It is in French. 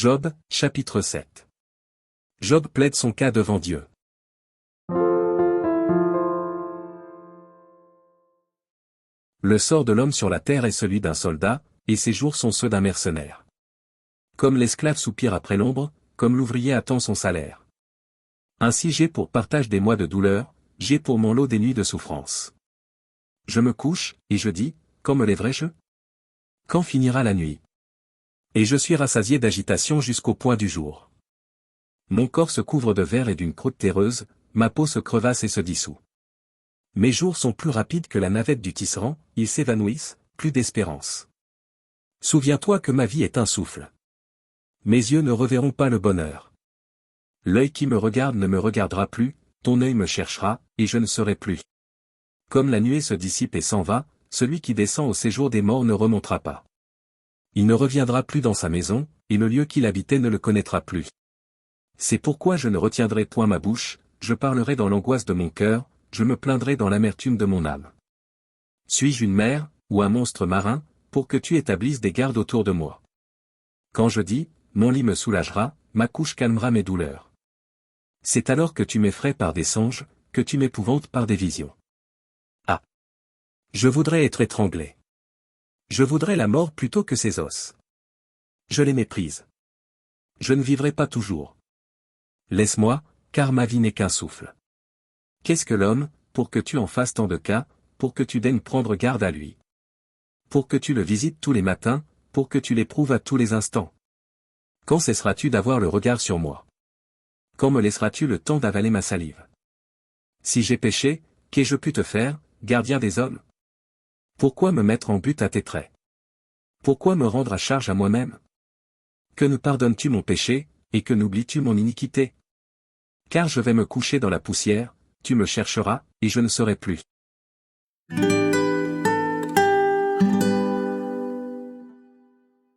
Job, chapitre 7. Job plaide son cas devant Dieu. Le sort de l'homme sur la terre est celui d'un soldat, et ses jours sont ceux d'un mercenaire. Comme l'esclave soupire après l'ombre, comme l'ouvrier attend son salaire. Ainsi j'ai pour partage des mois de douleur, j'ai pour mon lot des nuits de souffrance. Je me couche, et je dis, quand me lèverai-je? Quand finira la nuit? Et je suis rassasié d'agitation jusqu'au point du jour. Mon corps se couvre de verre et d'une croûte terreuse, ma peau se crevasse et se dissout. Mes jours sont plus rapides que la navette du tisserand, ils s'évanouissent, plus d'espérance. Souviens-toi que ma vie est un souffle. Mes yeux ne reverront pas le bonheur. L'œil qui me regarde ne me regardera plus, ton œil me cherchera, et je ne serai plus. Comme la nuée se dissipe et s'en va, celui qui descend au séjour des morts ne remontera pas. Il ne reviendra plus dans sa maison, et le lieu qu'il habitait ne le connaîtra plus. C'est pourquoi je ne retiendrai point ma bouche, je parlerai dans l'angoisse de mon cœur, je me plaindrai dans l'amertume de mon âme. Suis-je une mer, ou un monstre marin, pour que tu établisses des gardes autour de moi? Quand je dis, mon lit me soulagera, ma couche calmera mes douleurs. C'est alors que tu m'effraies par des songes, que tu m'épouvantes par des visions. Ah! Je voudrais être étranglé. Je voudrais la mort plutôt que ses os. Je les méprise. Je ne vivrai pas toujours. Laisse-moi, car ma vie n'est qu'un souffle. Qu'est-ce que l'homme, pour que tu en fasses tant de cas, pour que tu daignes prendre garde à lui? Pour que tu le visites tous les matins, pour que tu l'éprouves à tous les instants. Quand cesseras-tu d'avoir le regard sur moi? Quand me laisseras-tu le temps d'avaler ma salive? Si j'ai péché, qu'ai-je pu te faire, gardien des hommes? Pourquoi me mettre en but à tes traits? Pourquoi me rendre à charge à moi-même? Que ne pardonnes-tu mon péché, et que n'oublies-tu mon iniquité? Car je vais me coucher dans la poussière, tu me chercheras, et je ne serai plus.